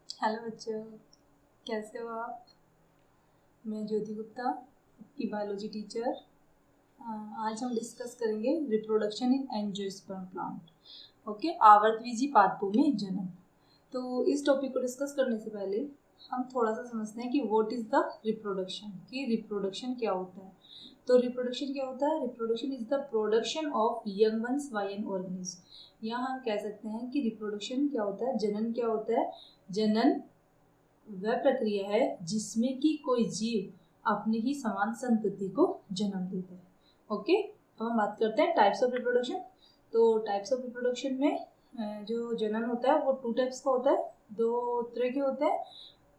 Hello बच्चों, कैसे हो आप। मैं ज्योति गुप्ता, आपकी बायोलॉजी टीचर। आज हम डिस्कस करेंगे reproduction in angiosperm plant. Okay, आवर्तबीजी पादपों में जन्म। तो इस टॉपिक को डिस्कस करने से पहले हम थोड़ा सा समझते हैं कि व्हाट इज़ द रिप्रोडक्शन, कि रिप्रोडक्शन क्या होता है। तो रिप्रोडक्शन क्या होता है? Reproduction is the production of young ones by an organism. यहाँ हम कह सकते हैं कि रिप्रोडक्शन क्या होता है, जनन क्या होता है। जनन वह प्रक्रिया है जिसमें कि कोई जीव अपने ही समान संतति को जन्म देता है। ओके, अब हम बात करते हैं टाइप्स ऑफ रिप्रोडक्शन। तो टाइप्स ऑफ रिप्रोडक्शन में जो जनन होता है वो टू टाइप्स का होता है, दो तरह के होते हैं।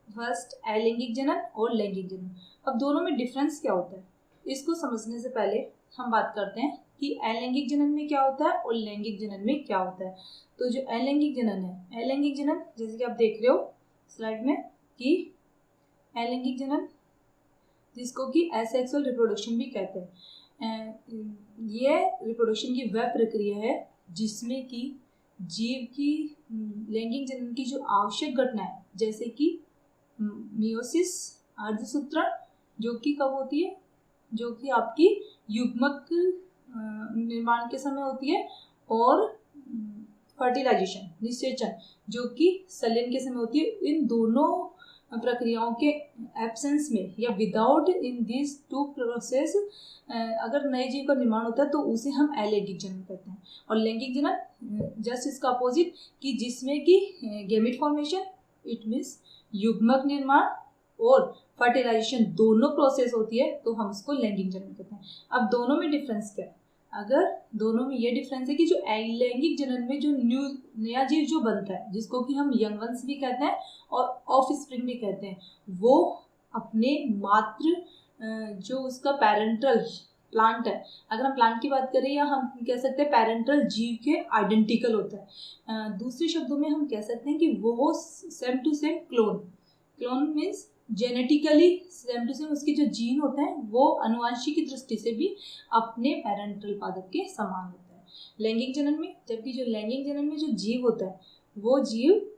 फर्स्ट अलैंगिक जनन और लैंगिक जनन। अब दोनों में डिफरेंस क्या होता है, इसको समझने से पहले हम बात करते हैं कि अलैंगिक जनन में क्या होता है और लैंगिक जनन में क्या होता है। तो जो अलैंगिक जनन है, अलैंगिक जनन जैसे कि आप देख रहे हो स्लाइड में कि अलैंगिक जनन जिसको कि एसेक्सुअल रिप्रोडक्शन भी कहते हैं, ये रिप्रोडक्शन की वह प्रक्रिया है जिसमें कि जीव की लैंगिक जनन की जो आवश्यक घटना है, जैसे कि मियोसिस, अर्धसूत्रण, जो कि कब होती है, जो कि आपकी युग्मक निर्माण के समय होती है, और फर्टिलाइजेशन, निषेचन, जो कि सलन के समय होती है। इन दोनों प्रक्रियाओं के एब्सेंस में या without in these two process अगर नए जीव का निर्माण होता है तो उसे हम अलैंगिक जनन कहते हैं। और लैंगिक जनन जस्ट इसका अपोजिट, कि जिसमें कि गैमेट फॉर्मेशन, इट मीन्स युग्मक निर्माण और फर्टिलाइजेशन दोनों प्रोसेस होती है, तो हम उसको लैंगिक जनन कहते हैं। अब दोनों में डिफरेंस क्या है? अगर दोनों में ये डिफरेंस है कि जो लैंगिक जनन में जो नया जीव जो बनता है, जिसको कि हम यंग वंस भी कहते हैं और ऑफ स्प्रिंग भी कहते हैं, वो अपने मात्र जो उसका पेरेंटल प्लांट है, अगर हम प्लांट की बात करें, या हम कह सकते हैं पेरेंटल जीव के आइडेंटिकल होता है। दूसरे शब्दों में हम कह सकते हैं कि वो same to same clone. Clone means genetically same to same, उसके जो जीन होते हैं वो अनुवांशिक की दृष्टि से भी अपने पेरेंटल पादप के समान होता है लैंगिक जनन में। जबकि जो लैंगिक जनन में जो जीव होता है, वो जीव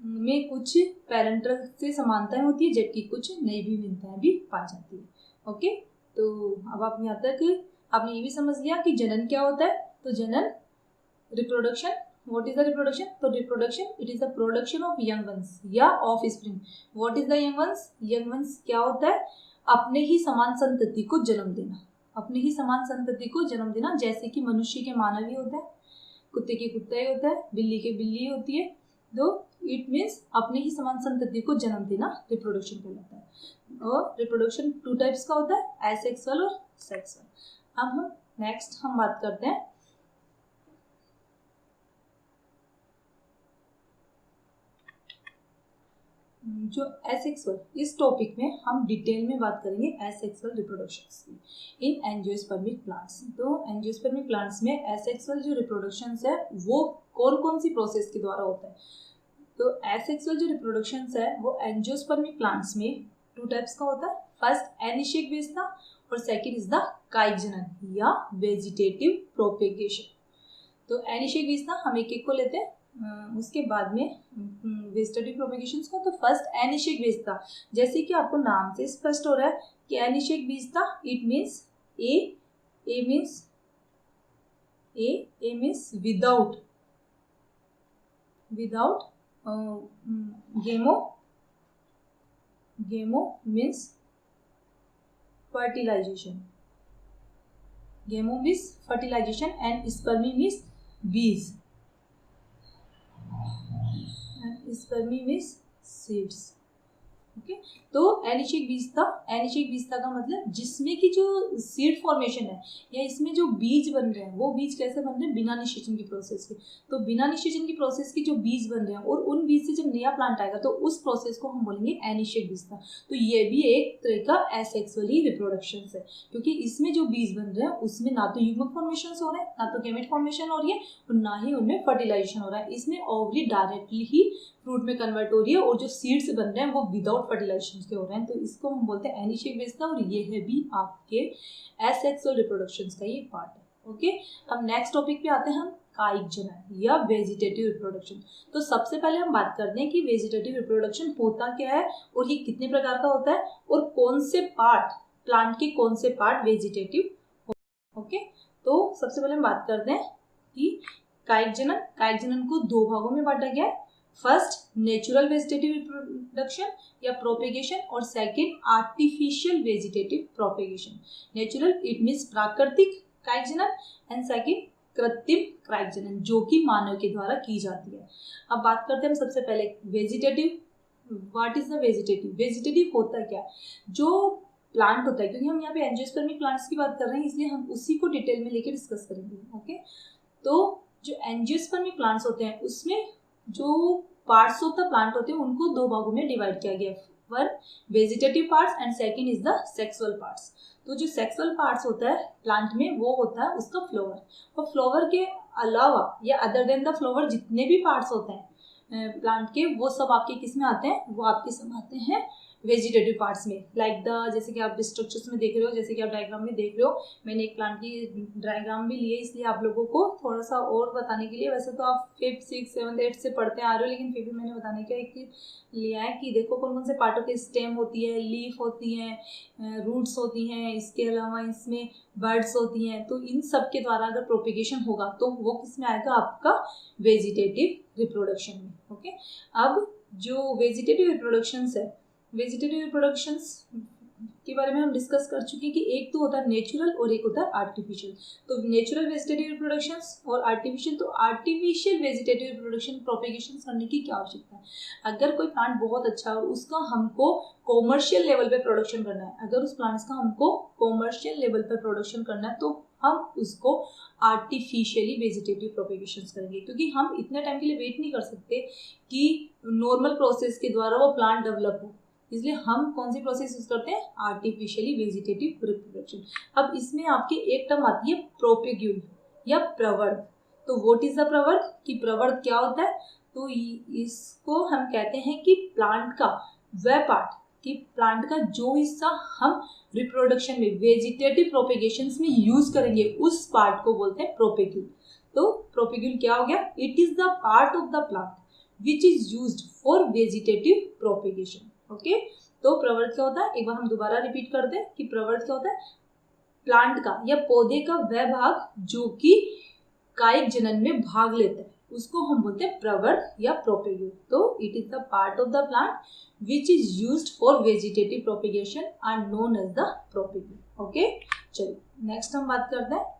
में कुछ पेरेंटल से समानताएं होती है, जबकि कुछ नई भी भिन्नताएं भी पाई जाती है। ओके, तो अब आप यहाँ तक आपने ये भी समझ लिया कि जनन क्या होता है। तो जनन, reproduction, what is the reproduction? तो reproduction it is the production of young ones या offspring. What is the young ones? Young ones क्या होता है? अपने ही समान संतति को जन्म देना, अपने ही समान संतति को जन्म देना। जैसे कि मनुष्य के मानव ही होता है, कुत्ते के कुत्ता ही होता है, बिल्ली के बिल्ली होती है। तो इट मीन्स अपने ही समान संतति को जन्म देना रिप्रोडक्शन कहलाता है। और रिप्रोडक्शन टू टाइप्स का होता है, एसेक्सुअल और सेक्सुअल। अब हम नेक्स्ट हम बात करते हैं जो एसेक्सुअल, इस टॉपिक में हम डिटेल में बात करेंगे एसेक्सुअल रिप्रोडक्शंस की इन एंजियोस्पर्मिक प्लांट्स। तो एंजियोस्पर्मिक प्लांट्स में एसेक्सुअल जो रिप्रोडक्शंस है वो कौन कौन सी प्रोसेस के द्वारा होता है? तो एसेक्सुअल जो रिप्रोडक्शंस है वो एंजियोस्पर्मिक प्लांट्स में टू टाइप्स का होता है। फर्स्ट एनिशिक विस्ता और सेकंड इज द कायिक जनन या वेजिटेटिव प्रोपेगेशन। तो एनिशिक विस्ता हम एक एक को लेते हैं, उसके बाद में वेजिटेटिव प्रोपेगेशन को। तो फर्स्ट एनिशिक विस्ता, जैसे कि आपको नाम से स्पष्ट हो रहा है कि एनिशिक विस्ता it means a means a means without gamo means fertilization, गेमो means fertilization and spermy means bees and spermy means seeds। Okay, तो एनिशिक बीजता का मतलब जिसमें की जो सीड फॉर्मेशन है या इसमें जो बीज बन रहे हैं, वो बीज कैसे बन रहे हैं? बिना निषेचन की प्रोसेस के। तो बिना निषेचन की प्रोसेस की जो बीज बन रहे हैं और उन बीज से जब नया प्लांट आएगा तो उस प्रोसेस को हम बोलेंगे एनिशिक बीजता। तो ये भी एक तरह का एसेक्सुअली रिप्रोडक्शन है, क्योंकि इसमें जो बीज बन रहे हैं उसमें ना तो युग्मक फॉर्मेशन हो रहे हैं, ना तो गैमेट फॉर्मेशन हो रही है, और ना ही उनमें फर्टिलाइजेशन हो रहा है। इसमें ओवरी डायरेक्टली ही फ्रूट में कन्वर्ट हो रही है, और जो सीड्स बन रहे हैं वो विदाउट फर्टिलाइजेशन के हो रहे हैं। तो इसको हम बोलते हैं एनिशिक विस्ता, और ये है भी आपके एसेक्सुअल रिप्रोडक्शन का ये पार्ट है। ओके, अब नेक्स्ट टॉपिक पे आते हैं हम कायिक जनन या वेजिटेटिव रिप्रोडक्शन। तो सबसे पहले हम बात करते हैं कि वेजिटेटिव रिप्रोडक्शन होता क्या है और ये कितने प्रकार का होता है और कौन से पार्ट, प्लांट के कौन से पार्ट वेजिटेटिव। ओके, तो सबसे पहले हम बात करते हैं कि कायिक जनन को दो भागों में बांटा गया है। फर्स्ट नेचुरल वेजिटेटिव रिप्रोडक्शन या प्रोपेगेशन और second artificial vegetative propagation. Natural it means प्राकृतिक कायिक जनन एंड सेकंड कृत्रिम कायिक जनन जो कि मानव के द्वारा की जाती है। अब बात करते हैं हम सबसे पहले vegetative. What is the vegetative? Vegetative होता क्या है? जो प्लांट होता है, क्योंकि हम यहाँ पे एंजियोस्पर्मिक प्लांट्स की बात कर रहे हैं इसलिए हम उसी को डिटेल में लेकर डिस्कस करेंगे। ओके, तो जो एंजियोस्पर्मिक प्लांट्स होते हैं उसमें जो पार्ट्स ऑफ द प्लांट होते हैं उनको दो भागों में डिवाइड किया गया है। One vegetative parts and second is the sexual parts. तो जो सेक्सुअल पार्ट्स होता है प्लांट में वो होता है उसका फ्लावर, और फ्लावर के अलावा या अदर देन द फ्लावर जितने भी पार्ट्स होते हैं प्लांट के वो सब आपके किस में आते हैं? वो आपके सब आते हैं वेजिटेटिव पार्ट्स में। लाइक द जैसे कि आप स्ट्रक्चर्स में देख रहे हो, जैसे कि आप डायग्राम में देख रहे हो, मैंने एक प्लांट की डायग्राम भी ली है इसलिए आप लोगों को थोड़ा सा और बताने के लिए। वैसे तो आप 5th 6th 7th 8th से पढ़ते आ रहे हो, लेकिन फिर भी मैंने बताने का एक लिया है कि देखो कौन कौन से पार्टों के स्टेम होती है, लीफ होती हैं, रूट्स होती हैं, इसके अलावा इसमें बर्ड्स होती हैं। तो इन सब के द्वारा अगर प्रोपेगेशन होगा तो वो किस में आएगा? आपका वेजिटेटिव रिप्रोडक्शन में। ओके, अब जो वेजिटेटिव रिप्रोडक्शंस है, वेजिटेटिव रिप्रोडक्शंस के बारे में हम डिस्कस कर चुके हैं कि एक तो होता है नेचुरल और एक होता है आर्टिफिशियल। तो नेचुरल वेजिटेटिव रिप्रोडक्शंस और आर्टिफिशियल। तो आर्टिफिशियल वेजिटेटिव रिप्रोडक्शन प्रोपेगेशन करने की क्या आवश्यकता है? अगर कोई प्लांट बहुत अच्छा है और उसका हमको कॉमर्शियल लेवल पे प्रोडक्शन करना है, अगर उस प्लांट्स का हमको कॉमर्शियल लेवल पे प्रोडक्शन करना है तो हम उसको आर्टिफिशियली वेजिटेटिव प्रोपेगेशन करेंगे, क्योंकि हम इतने टाइम के लिए वेट नहीं कर सकते कि नॉर्मल प्रोसेस के द्वारा वो प्लांट डेवलप हो, इसलिए हम कौन सी प्रोसेस यूज करते हैं? Artificially vegetative reproduction. अब इसमें आपकी एक टर्म आती है प्रोपेग्यूल या प्रवर्ध। तो व्हाट इज द प्रवर्ध? कि प्रवर्ध क्या होता है? तो इसको हम कहते हैं कि प्लांट का वह पार्ट, कि प्लांट का जो हिस्सा हम रिप्रोडक्शन में वेजिटेटिव प्रोपेगेशन में यूज करेंगे उस पार्ट को बोलते हैं प्रोपेग्यूल। तो प्रोपेग्यूल क्या हो गया? It is the part of the plant which is used for vegetative propagation. Okay, तो प्रवर्ध क्या होता है? एक बार हम दोबारा रिपीट करते हैं कि प्रवर्ध क्या होता है? प्लांट का या पौधे का वह भाग जो कि कायिक जनन में भाग लेता है उसको हम बोलते हैं प्रवर्ध या प्रोपेग्यूल। तो it is the part of the plant which is used for vegetative propagation are known as the propagule. Okay, चलिए नेक्स्ट हम बात करते हैं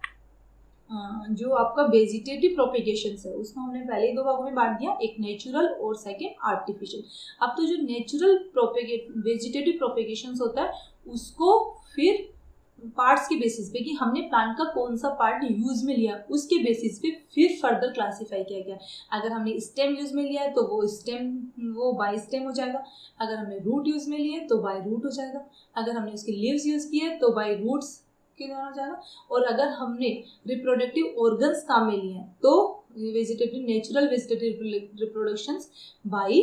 जो आपका वेजिटेटिव प्रोपेगेशन है उसको हमने पहले ही दो भागों में बांट दिया, एक नेचुरल और सेकंड आर्टिफिशियल। अब तो जो नेचुरल वेजिटेटिव प्रोपेगेशन होता है उसको फिर पार्ट्स के बेसिस पे कि हमने प्लांट का कौन सा पार्ट यूज में लिया उसके बेसिस पे फिर फर्दर क्लासिफाई किया गया। अगर हमने स्टेम यूज में लिया है तो वो बाय स्टेम हो जाएगा, अगर हमने रूट यूज में लिया है तो बाय रूट हो जाएगा, अगर हमने उसके लीव्स यूज किए तो बाय रूट्स के द्वारा हो जाएगा, और अगर हमने रिप्रोडक्टिव ऑर्गन्स काम में लिए हैं तो vegetative natural vegetative reproductions by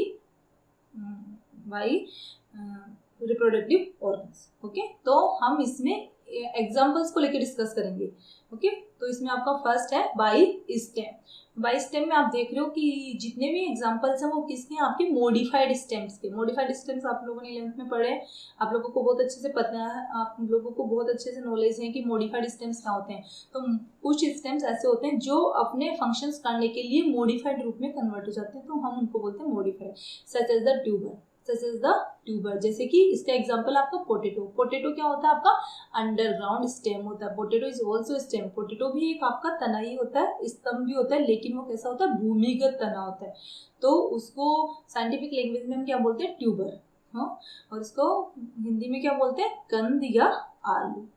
reproductive organs. Okay, तो हम इसमें एग्जांपल्स को लेकर डिस्कस करेंगे। ओके, तो इसमें आपका फर्स्ट है बाय स्टेम। बाय स्टेम में आप देख रहे हो कि जितने भी एग्जांपल्स हैं वो किसके हैं? आपके मॉडिफाइड स्टेम्स के। मॉडिफाइड स्टेम्स आप लोगों ने 11th में पढ़े हैं, आप लोगों को बहुत अच्छे से पता है, आप लोगों को बहुत अच्छे से नॉलेज है कि मॉडिफाइड स्टेम्स क्या होते हैं। तो कुछ स्टेम्स ऐसे होते हैं जो अपने फंक्शंस करने के लिए मॉडिफाइड रूप में कन्वर्ट हो जाते हैं, तो हम उनको बोलते हैं modified. Such as the tuber, जैसे कि इसका एग्जांपल आपका पोटैटो। पोटैटो क्या होता है? आपका अंडरग्राउंड स्टेम होता है। Potato is also stem. Potato भी एक आपका तना ही होता है, स्तंभ भी होता है, लेकिन वो कैसा होता है? भूमिगत तना होता है। तो उसको साइंटिफिक लैंग्वेज में हम क्या बोलते हैं? ट्यूबर। हाँ, और इसको हिंदी में क्या बोलते हैं? कंद या आलू।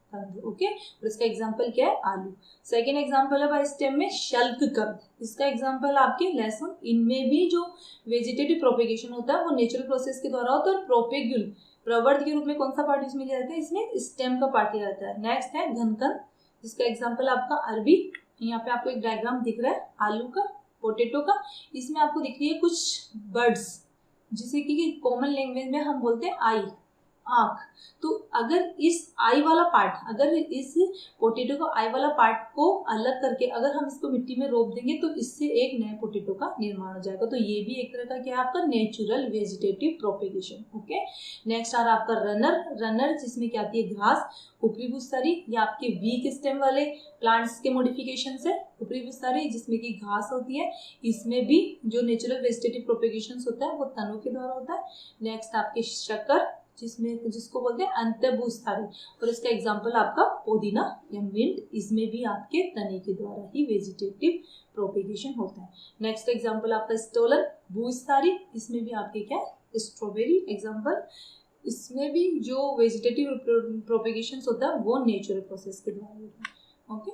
ओके, और इसका एग्जांपल क्या है? आलू। सेकेंड एग्जांपल है बाय स्टेम में शल्ककंद। इसका एग्जांपल आपके लहसुन। इनमें भी जो वेजिटेटिव प्रोपेगेशन होता है वो नेचुरल प्रोसेस के द्वारा होता है, और प्रोपेग्यूल प्रवर्ध के रूप में कौन सा पार्ट इसमें लिया जाता है? इसमें स्टेम का पार्ट लिया जाता है। नेक्स्ट है घनकंद, जिसका एग्जांपल आपका अरबी। यहाँ पे आपको एक डायग्राम दिख रहा है आलू का, पोटैटो का। इसमें आपको दिख रही है कुछ बर्ड्स जिसे कि कॉमन लैंग्वेज में हम बोलते हैं आई। आँख। तो अगर इस आई वाला पार्ट, अगर इस पोटैटो को आई वाला पार्ट को अलग करके अगर हम इसको मिट्टी में रोप देंगे तो इससे एक नए पोटैटो का निर्माण हो जाएगा। तो ये भी एक तरह का क्या है आपका natural vegetative propagation. Okay, next आ रहा है आपका रनर। रनर जिसमें क्या आती है घास, ऊपरी भूस्थारी, या आपके वीक स्टेम वाले प्लांट्स के मॉडिफिकेशन से ऊपरी भूस्थारी जिसमें कि घास होती है, इसमें भी जो नेचुरल वेजिटेटिव प्रोपेगेशन होता है वो तनों के द्वारा होता है। नेक्स्ट आपके शक्कर जिसको बोलते हैं अंतःभूस्थारी, और इसका एग्जांपल आपका पुदीना या मिंट, इसमें भी आपके तने के द्वारा ही वेजिटेटिव प्रोपेगेशन होता है। नेक्स्ट एग्जांपल आपका स्टोलन भूस्थारी, इसमें भी आपके क्या स्ट्रॉबेरी एग्जांपल, इसमें भी जो वेजिटेटिव प्रोपेगेशन होता है वो नेचुरल प्रोसेस के द्वारा होता है। ओके,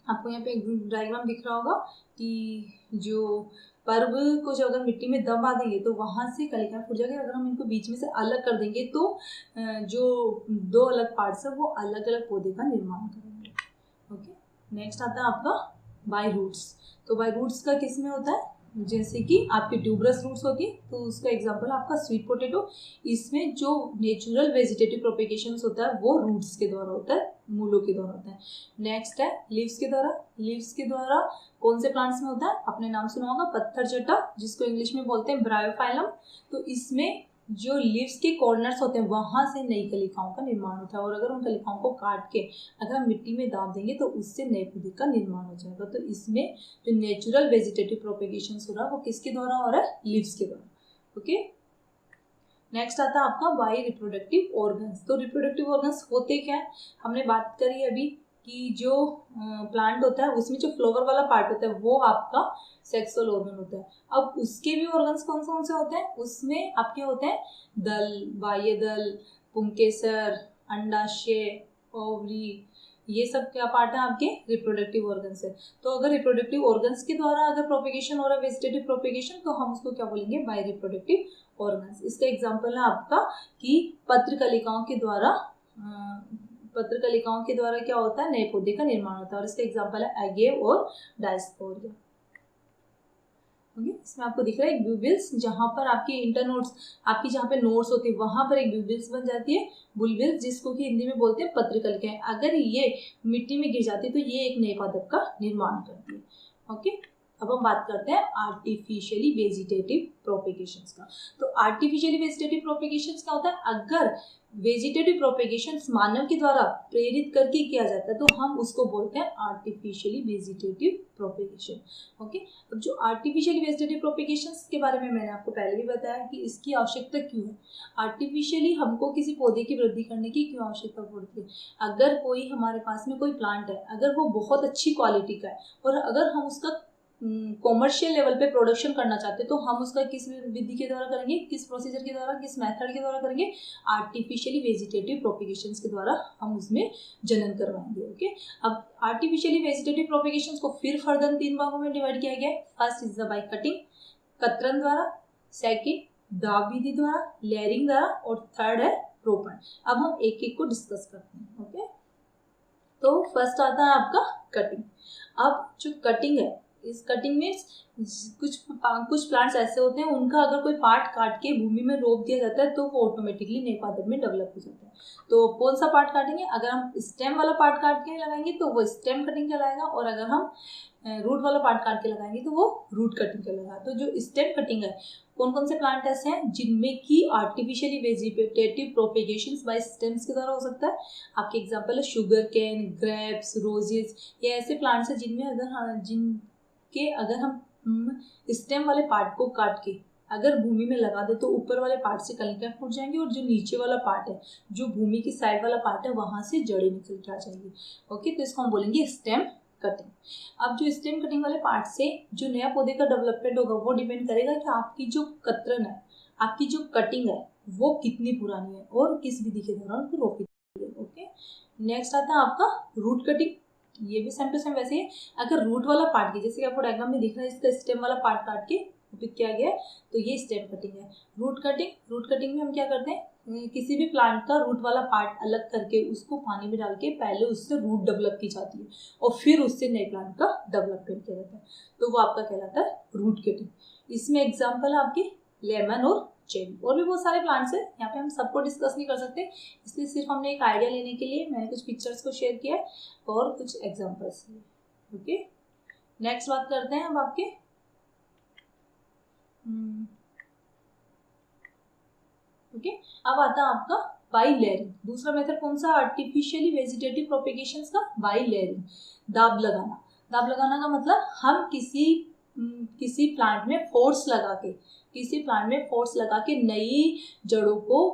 आपको यहाँ पे एक डायग्राम दिख रहा होगा कि जो पर्व को जो अगर मिट्टी में दबा देंगे तो वहाँ से कलिकाएं फूट जाएगी। अगर हम इनको बीच में से अलग कर देंगे तो जो दो अलग पार्ट्स है वो अलग अलग पौधे का निर्माण करेंगे। ओके, नेक्स्ट आता है आपका बाय रूट्स। तो बाय रूट्स का किस में होता है, जैसे कि आपकी ट्यूबरस रूट्स होती है, तो उसका एग्जांपल आपका स्वीट पोटैटो, इसमें जो नेचुरल वेजिटेटिव प्रोपेगेशन होता है वो रूट्स के द्वारा होता है, मूलों के द्वारा होता है। नेक्स्ट है लीव्स के द्वारा। लीव्स के द्वारा कौन से प्लांट्स में होता है, आपने नाम सुना होगा पत्थर चट्टा, जिसको इंग्लिश में बोलते हैं ब्रायोफाइलम। तो इसमें जो लीव्स के कॉर्नर्स होते हैं वहां से नई कलिकाओं का निर्माण होता है, और अगर उन कलिकाओं को काट के अगर हम मिट्टी में दाब देंगे तो उससे नए पौधे का निर्माण हो जाएगा। तो इसमें जो नेचुरल वेजिटेटिव प्रोपेगेशन हो रहा है वो किसके द्वारा हो रहा है, लीव्स के द्वारा। ओके, नेक्स्ट आता है आपका बाय रिप्रोडक्टिव ऑर्गन्स। तो रिप्रोडक्टिव ऑर्गन्स होते क्या है, हमने बात करी अभी कि जो प्लांट होता है उसमें जो फ्लावर वाला पार्ट होता है वो आपका सेक्सुअल ऑर्गन होता है। अब उसके भी ऑर्गन्स कौन से होते हैं, उसमें आपके होते हैं दल, बाह्य दल, पुंकेसर, अंडाशय, ओवरी, ये सब क्या पार्ट है आपके रिप्रोडक्टिव ऑर्गन्स है। तो अगर रिप्रोडक्टिव ऑर्गन्स के द्वारा अगर प्रोपेगेशन हो रहा है वेजिटेटिव प्रोपेगेशन, तो हम उसको क्या बोलेंगे, बाय रिप्रोडक्टिव ऑर्गन्स। इसका एग्जांपल है आपका कि पत्र कलिकाओं के द्वारा क्या होता है, नए पौधे का निर्माण होता है, और इसका एग्जांपल है एगेव और डायस्पोरिया। इसमें आपको दिख रहा है एक ब्यूबिल्स, जहां पर आपकी इंटरनोड्स, आपकी जहाँ पे नोड्स होती है वहां पर एक ब्यूबिल्स बन जाती है, बुलबिल्स, जिसको कि हिंदी में बोलते हैं पत्रकलिकाएं। अगर ये मिट्टी में गिर जाती है तो ये एक नए पादप का निर्माण करती है। ओके, अब हम बात करते हैं आर्टिफिशियली वेजिटेटिव प्रोपेगेशंस का। तो आर्टिफिशियली वेजिटेटिव प्रोपेगेशंस क्या होता है, अगर वेजिटेटिव प्रोपेगेशन मानव के द्वारा प्रेरित करके किया जाता है तो हम उसको बोलते हैं आर्टिफिशियली वेजिटेटिव प्रोपेगेशन। ओके, अब जो आर्टिफिशियली वेजिटेटिव प्रोपेगेशन के बारे में मैंने आपको पहले भी बताया कि इसकी आवश्यकता क्यों है। आर्टिफिशियली हमको किसी पौधे की वृद्धि करने की क्यों आवश्यकता पड़ती है, अगर कोई हमारे पास में कोई प्लांट है, अगर वो बहुत अच्छी क्वालिटी का है और अगर हम उसका कॉमर्शियल लेवल पे प्रोडक्शन करना चाहते हैं तो हम उसका किस विधि के द्वारा करेंगे, किस प्रोसीजर के द्वारा, किस मेथड के द्वारा करेंगे, आर्टिफिशियली वेजिटेटिव प्रोपेगेशंस के द्वारा हम उसमें जनन करवाएंगे। ओके, अब आर्टिफिशियली वेजिटेटिव प्रोपेगेशंस को फिर फर्दर 3 भागों में डिवाइड किया गया है। First is the by cutting, कतरन द्वारा, सेकंड दाब विधि द्वारा, लेयरिंग द्वारा, और थर्ड है रोपण। अब हम एक एक को डिस्कस करते हैं। ओके, तो फर्स्ट आता है आपका कटिंग। अब जो कटिंग है, इस कटिंग में कुछ प्लांट्स ऐसे होते हैं उनका अगर कोई पार्ट काट के भूमि में रोप दिया जाता है तो वो ऑटोमेटिकली नए पादप में डेवलप हो जाता है। तो कौन सा पार्ट काटेंगे, अगर हम स्टेम वाला पार्ट काट के लगाएंगे तो वो स्टेम कटिंग कहलाएगा, और अगर हम रूट वाला पार्ट काट के लगाएंगे तो वो रूट कटिंग कहलाएगा। तो जो स्टेम कटिंग है, कौन कौन से प्लांट ऐसे हैं जिनमें की artificially vegetative propagation by stems के द्वारा हो सकता है। आपके एग्जांपल है शुगर कैन, ग्रेप्स, रोजेस, ये ऐसे प्लांट्स हैं जिनमें अगर हम स्टेम वाले पार्ट को काट के अगर भूमि में लगा दे तो ऊपर वाले पार्ट से कलिकाएं फूट जाएंगी, और जो नीचे वाला पार्ट है, जो भूमि की साइड वाला पार्ट है, वहां से जड़ें निकल के आ जाएंगी। ओके, तो इसको हम बोलेंगे स्टेम कटिंग। अब जो स्टेम कटिंग वाले पार्ट से जो नया पौधे का डेवलपमेंट होगा वो डिपेंड करेगा कि आपकी जो कतरन है, आपकी जो कटिंग है वो कितनी पुरानी है और किस विधि के दौरान उसको रोपी है। ओके, नेक्स्ट आता है आपका रूट कटिंग। ये भी सेम टू सेम वैसे ही, अगर रूट वाला पार्ट की, जैसे कि आपको डायग्राम में दिख रहा है, इसका स्टेम वाला पार्ट काट के पिक किया गया है तो ये स्टेम कटिंग है। रूट कटिंग में हम क्या करते हैं, किसी भी प्लांट का रूट वाला पार्ट अलग करके उसको पानी में डाल के पहले उससे रूट डेवलप की जाती है और फिर उससे नए प्लांट का डेवलपमेंट किया जाता है, तो वो आपका कहलाता है रूट कटिंग। इसमें एग्जाम्पल है आपके लेमन और चेरी। और भी बहुत सारे प्लांट्स हैं, यहाँ पे हम सबको डिस्कस नहीं कर सकते, इसलिए सिर्फ हमने एक आइडिया लेने के लिए मैंने कुछ पिक्चर्स को शेयर किया है और कुछ एग्जांपल्स लिए। ओके, नेक्स्ट बात करते हैं अब आपके ओके अब आता है आपका बाई लेयरिंग। दूसरा मेथड कौन सा? आर्टिफिशियली वेजिटेटिव प्रोपेगेशन का बाई लेयरिंग, दाब लगाना। दाब लगाना का मतलब हम किसी प्लांट में फोर्स लगा के नई जड़ों को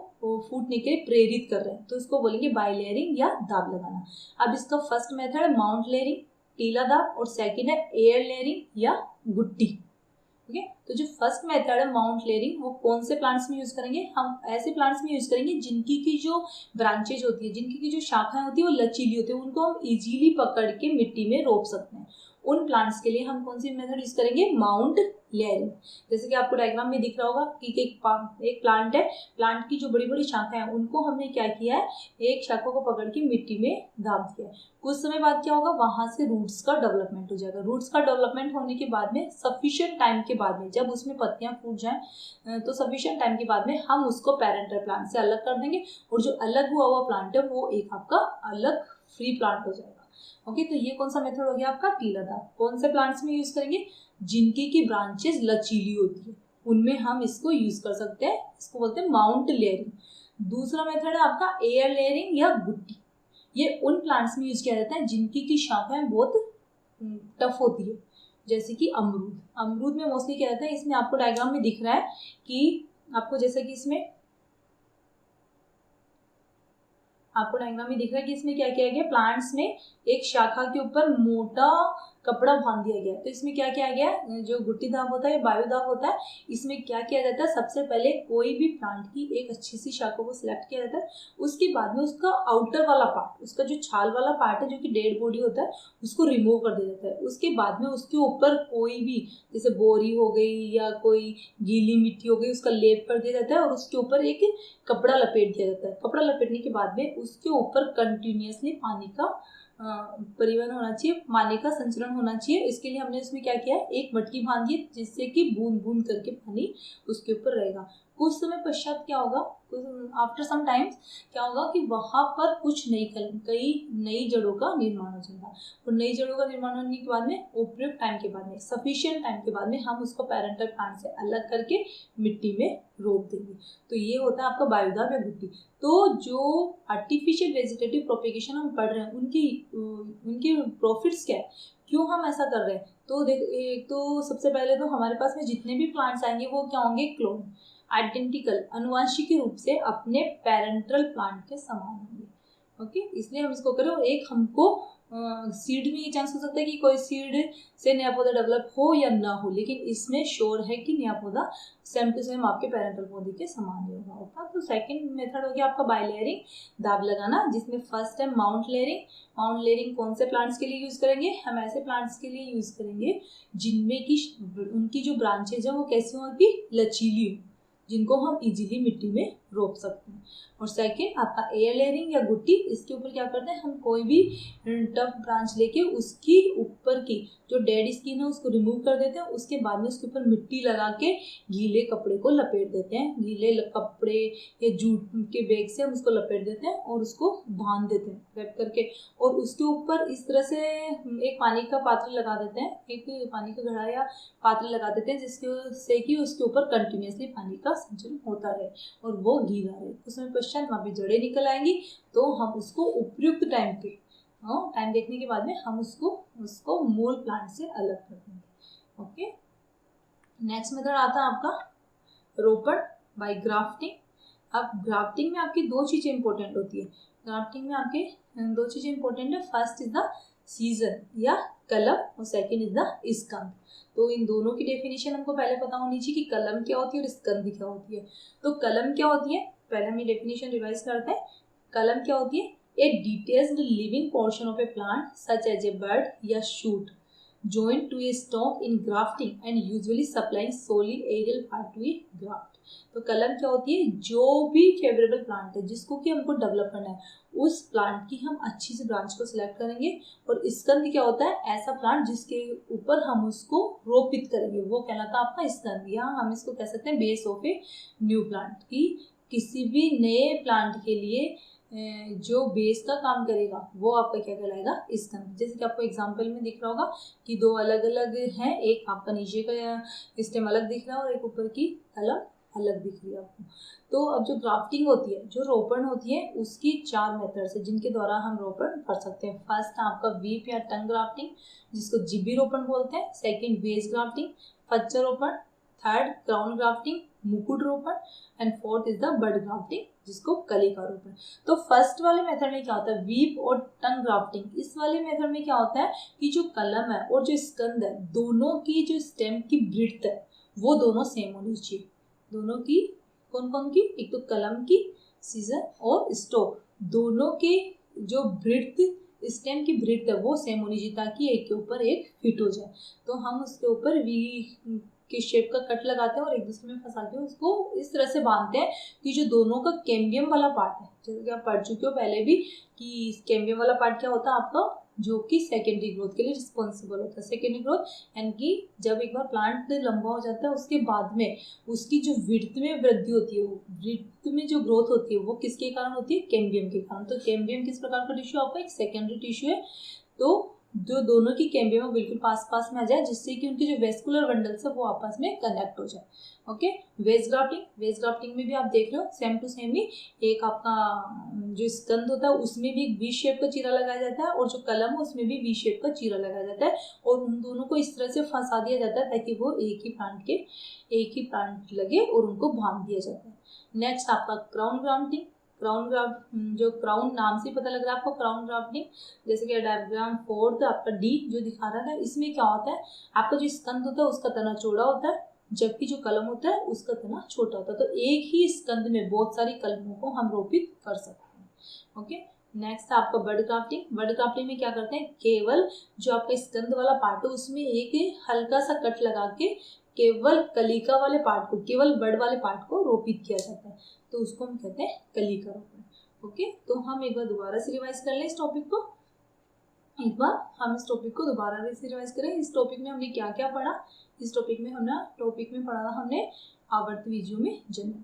फूटने के लिए प्रेरित कर रहे हैं, तो इसको बोलेंगे बाई लेयरिंग या दाब लगाना। अब इसका फर्स्ट मेथड है माउंट लेयरिंग, टीला दाब, और सेकंड है एयर लेयरिंग या गुट्टी। ठीक है, तो जो फर्स्ट मेथड है माउंट लेयरिंग, वो कौन से प्लांट्स में यूज करेंगे? हम ऐसे प्लांट्स में यूज करेंगे जिनकी की जो ब्रांचेज होती है, जिनकी की जो शाखाएं होती है वो लचीली होती है, उनको हम इजीली पकड़ के मिट्टी में रोप सकते हैं। उन प्लांट्स के लिए हम कौन सी मेथड यूज करेंगे? Mount layering. जैसे कि आपको डायग्राम में दिख रहा होगा कि एक प्लांट है, प्लांट की जो बड़ी बड़ी शाखाएं हैं उनको हमने क्या किया है, एक शाखा को पकड़ के मिट्टी में दाब दिया है। कुछ समय बाद क्या होगा, वहां से रूट्स का डेवलपमेंट हो जाएगा। रूट्स का डेवलपमेंट होने के बाद में सफिशिएंट टाइम के बाद में, जब उसमें पत्तियां फूट जाएं, तो सफिशिएंट टाइम के बाद में हम उसको पेरेंटल प्लांट से अलग कर देंगे, और जो अलग हुआ प्लांट है वो एक आपका अलग फ्री प्लांट हो जाएगा। ओके, तो ये कौन सा मेथड हो गया आपका? टीला दाब। कौन से प्लांट्स में यूज करेंगे? जिनकी की ब्रांचेस लचीली होती है, उनमें हम इसको यूज कर सकते हैं, इसको बोलते हैं माउंट लेयरिंग। दूसरा मेथड है आपका एयर लेयरिंग या गुट्टी। ये उन प्लांट्स में यूज किया जाता है जिनकी की शाखाएं बहुत टफ होती है, जैसे कि अमरूद में मोस्टली क्या रहता है, इसमें आपको डायग्राम में दिख रहा है कि आपको जैसे कि इसमें आपको डायग्राम में दिख रहा है कि इसमें क्या किया गया, प्लांट्स में एक शाखा के ऊपर मोटा कपड़ा बांध दिया गया। तो इसमें क्या किया गया, जो गुट्टी दाब होता है, वायु दाब होता है, इसमें क्या किया जाता है, सबसे पहले कोई भी प्लांट की एक अच्छी सी शाखा को सिलेक्ट किया जाता है, उसके बाद में उसका आउटर वाला पार्ट, उसका जो छाल वाला पार्ट है जो कि डेड बॉडी होता है, उसको रिमूव कर दिया जाता है। उसके बाद में उसके ऊपर कोई भी जैसे बोरी हो गई या कोई गीली मिट्टी हो गई, उसका लेप कर दिया जाता है और उसके ऊपर एक कपड़ा लपेट दिया जाता है। कपड़ा लपेटने के बाद में उसके ऊपर कंटिन्यूअसली पानी का परिवहन होना चाहिए, पानी का संचरण होना चाहिए। इसके लिए हमने इसमें क्या किया है, एक मटकी बांधी है जिससे कि बूंद बूंद करके पानी उसके ऊपर रहेगा। कुछ समय पश्चात क्या होगा, आफ्टर सम टाइम्स क्या होगा कि वहां पर कुछ कई नई जड़ों का निर्माण हो जाएगा, और नई जड़ों का निर्माण होने के बाद में उपयुक्त टाइम के बाद में, सफिशिएंट टाइम के बाद में हम उसको पेरेंटल प्लांट से अलग करके मिट्टी में रोप देंगे। तो ये होता है आपका बायोदाब या गुट्टी। तो जो आर्टिफिशियल वेजिटेटिव प्रोपेगेशन हम पढ़ रहे हैं उनकी प्रॉफिट्स क्या है, क्यों हम ऐसा कर रहे हैं? तो तो सबसे पहले तो हमारे पास में जितने भी प्लांट्स आएंगे वो क्या होंगे, क्लोन, आइडेंटिकल, अनुवांशिक रूप से अपने पेरेंटल प्लांट के समान होंगे। ओके, इसलिए हम इसको करें। और एक हमको सीड में ये चांस हो सकता है कि कोई सीड से नया पौधा डेवलप हो या ना हो, लेकिन इसमें श्योर है कि नया पौधा सेम टू सेम आपके पेरेंटल पौधे के समान ही होगा। तो सेकंड मेथड हो गया आपका बाय लेयरिंग, दाब लगाना, जिसमें फर्स्ट है माउंट लेयरिंग। माउंट लेयरिंग कौन से प्लांट्स के लिए यूज करेंगे? हम ऐसे प्लांट्स के लिए यूज करेंगे जिनमें की उनकी जो ब्रांचेज है वो कैसी होगी, लचीली हो, जिनको हम इजीली मिट्टी में रोप सकते हैं। और सेकंड आपका एयर लेयरिंग या गुट्टी, इसके ऊपर क्या करते हैं, हम कोई भी टफ ब्रांच लेके उसकी ऊपर की जो डेड स्किन है उसको रिमूव कर देते हैं, उसके बाद में उसके ऊपर मिट्टी लगा के गीले कपड़े को लपेट देते हैं, गीले कपड़े या जूट के बैग से हम उसको लपेट देते हैं और उसको बांध देते हैं रैप करके, और उसके ऊपर इस तरह से एक पानी का पात्र लगा देते हैं, एक पानी का घड़ा या पात्र लगा देते हैं, जिसके से कि उसके ऊपर कंटिन्यूसली पानी का संचरण होता रहे और वो गीला रहे। उसमें पश्चात वहाँ पे जड़ें निकल आएंगी, तो हम उसको उपयुक्त टाइम पे टाइम देखने के बाद में हम उसको मूल प्लांट से अलग कर देंगे। ओके, नेक्स्ट मेथड आता है आपका रोपण बाय ग्राफ्टिंग। अब ग्राफ्टिंग में आपकी दो चीजें इंपॉर्टेंट होती है। ग्राफ्टिंग में आपके दो चीजें इंपॉर्टेंट है, फर्स्ट इज द सीजन या कलम, और सेकंड इज द स्कंद। तो इन दोनों की डेफिनेशन हमको पहले पता होनी चाहिए कि कलम क्या होती है और स्कंद क्या होती है। तो कलम क्या होती है, पहले हम ये डेफिनेशन रिवाइज करते हैं। कलम क्या होती है, a detached living portion of a plant such as a bud या shoot joined to a stalk in grafting and usually supplying solid aerial part to a graft। तो कलम क्या होती है, जो भी फेवरेबल प्लांट है जिसको कि हमको डेवलप करना है उस प्लांट की हम अच्छी से ब्रांच को सिलेक्ट करेंगे। और स्कंद क्या होता है, ऐसा प्लांट जिसके ऊपर हम उसको रोपित करेंगे, वो कहलाता है आपका स्कंद, या हम इसको कह सकते हैं base of a new plant. की किसी भी नए प्लांट के लिए जो बेस का काम करेगा वो आपका क्या कहलाएगा, स्कंद। जैसे कि आपको एग्जांपल में दिख रहा होगा कि दो अलग अलग हैं, एक आपका नीचे का स्टेम अलग दिख रहा है और एक ऊपर की कलम अलग दिख रही है आपको। तो अब जो ग्राफ्टिंग होती है, जो रोपण होती है, उसकी 4 मेथड्स है जिनके द्वारा हम रोपण कर सकते हैं। फर्स्ट आपका वीप या टंग ग्राफ्टिंग जिसको जिबी रोपण बोलते हैं, सेकंड वेज ग्राफ्टिंग, फच्चर रोपण, थर्ड क्राउन ग्राफ्टिंग, मुकुट रोपण, and fourth is the bud grafting जिसको कलिका रोपण। तो फर्स्ट वाले मेथड में क्या होता है, वीप और टंग ग्राफ्टिंग। इस वाले मेथड में क्या होता है कि जो कलम है और जो स्कंद है, दोनों की जो स्टेम की ब्रीड्थ है वो दोनों सेम होनी चाहिए। दोनों की कौन कौन की, एक तो कलम की, सीजर और स्टोक, दोनों के जो ब्रीड्थ, स्टेम की ब्रीड्थ है वो सेम होनी चाहिए ताकि एक के ऊपर एक फिट हो जाए। तो हम उसके ऊपर वी के शेप का कट लगाते हैं और एक दूसरे में फंसा के उसको इस तरह से बांधते हैं कि जो दोनों का कैम्बियम वाला पार्ट है, जैसे कि आप पढ़ चुके हो पहले भी कि कैम्बियम वाला पार्ट क्या होता है आपका, जो कि सेकेंडरी ग्रोथ के लिए रिस्पॉन्सिबल होता है। सेकेंडरी ग्रोथ यानी कि जब एक बार प्लांट लंबा हो जाता है उसके बाद में उसकी जो विड्थ में वृद्धि होती है, विड्थ में जो ग्रोथ होती है वो किसके कारण होती है, कैम्बियम के कारण। तो कैम्बियम किस प्रकार का टिश्यू आपका, एक सेकेंडरी टिश्यू है। तो जो दोनों की कैम्बियम बिल्कुल पास पास में आ जाए जिससे कि उनके जो वेस्कुलर बंडल्स है वो आपस में कनेक्ट हो जाए। Okay, veg grafting, veg grafting में भी आप देख रहे हो सेम टू सेम ही, एक आपका जो स्कंद होता है उसमें भी वी शेप का चीरा लगाया जाता है और जो कलम है उसमें भी वी शेप का चीरा लगाया जाता है और उन दोनों को इस तरह से फंसा दिया जाता है ताकि वो एक ही प्लांट लगे और उनको बांध दिया जाता है। नेक्स्ट आपका क्राउन ग्राफ्टिंग। जो क्राउन नाम से पता लग रहा है आपको, क्राउन ग्राफ्टिंग, जैसे कि डायग्राम 4 आपका डी जो दिखा रहा है, इसमें क्या होता है, आपका जो स्कंद होता है उसका तना चौड़ा होता है जबकि जो कलम होता है उसका तना छोटा होता है। तो एक ही स्कंद में बहुत सारी कलमों को हम रोपित कर सकते हैं। ओके, नेक्स्ट आपका बड ग्राफ्टिंग। बड ग्राफ्टिंग में क्या करते हैं, केवल जो आपका स्कंद वाला पार्ट है उसमें एक हल्का सा कट लगा के केवल कलिका वाले पार्ट को, केवल बड वाले पार्ट को रोपित किया जाता है, तो उसको हम कहते हैं कलिका रोपण। ओके, तो हम एक बार दोबारा से रिवाइज कर लें इस टॉपिक को। एक बार हम इस टॉपिक को दोबारा से रिवाइज करें। इस टॉपिक में हमने क्या क्या पढ़ा, इस टॉपिक में पढ़ा था हमने आवर्त बीजों में जनन।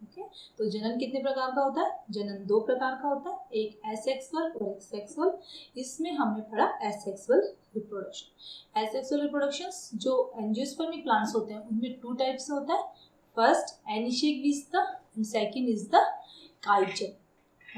ओके, तो जनन कितने प्रकार का होता है, जनन 2 प्रकार का होता है, एक एसेक्सुअल और एक सेक्सुअल। इसमें हमने पढ़ा एसेक्सुअल रिप्रोडक्शन। एसेक्सुअल रिप्रोडक्शन जो एंजियोस्पर्मिक प्लांट्स होते हैं उनमें 2 टाइप्स से होता है। फर्स्ट एनिशिक विस्ता एंड सेकंड इज द काइजन।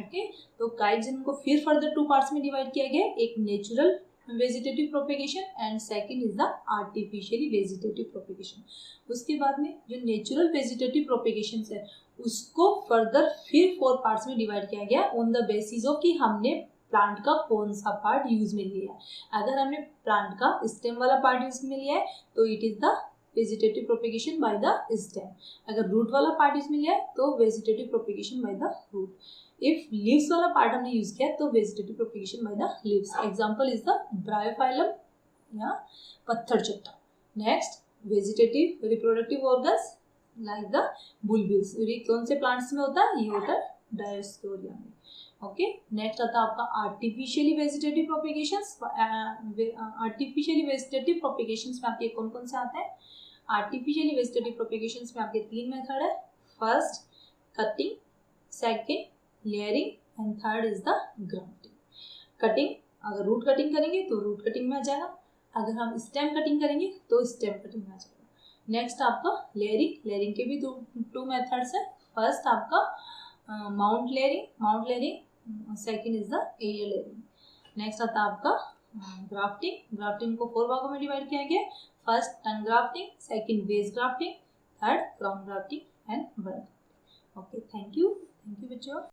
ओके, तो काइजन को फिर फर्दर 2 पार्ट्स में डिवाइड किया गया, एक natural vegetative propagation and second is the artificially vegetative propagation. उसके बाद में जो नेचुरल वेजिटेटिव प्रोपेगेशन है उसको फर्दर फिर 4 पार्ट्स में डिवाइड किया गया ऑन द बेसिस ऑफ कि हमने प्लांट का कौन सा पार्ट यूज में लिया है। अगर हमने प्लांट का स्टेम वाला पार्ट यूज में लिया है तो it is the vegetative propagation by the stem. अगर रूट वाला पार्ट यूज में लिया है तो vegetative propagation by the root. If leaves वाला पार्ट हमने यूज किया तो vegetative propagation by the leaves. Example is the bryophyllum या पत्थर चट्टा। Next vegetative reproductive organs like the bulbils. ये कौन से प्लांट्स में होता है, ये होता है डायोस्कोरिया में। ओके, नेक्स्ट आता है आपका आर्टिफिशियली वेजिटेटिव प्रोपेगेशंस। आर्टिफिशियली वेजिटेटिव प्रोपेगेशंस में आपके कौन कौन से आते हैं, आर्टिफिशियली वेजिटेटिव प्रोपेगेशंस में आपके 3 मेथड है। First cutting, second layering and third is the grafting. Cutting, अगर रूट कटिंग करेंगे तो रूट कटिंग में आ जाएगा, अगर हम स्टेम कटिंग करेंगे तो स्टेम कटिंग में आ जाएगा। नेक्स्ट आपका लेयरिंग, लेयरिंग के भी 2 मेथड्स है। फर्स्ट आपका mound layering, second is the aerial layering. Next आता है आपका ग्राफ्टिंग। ग्राफ्टिंग को 4 भागों में डिवाइड किया गया, first tongue grafting, second wedge grafting, third crown grafting and bud. Okay, thank you बच्चों।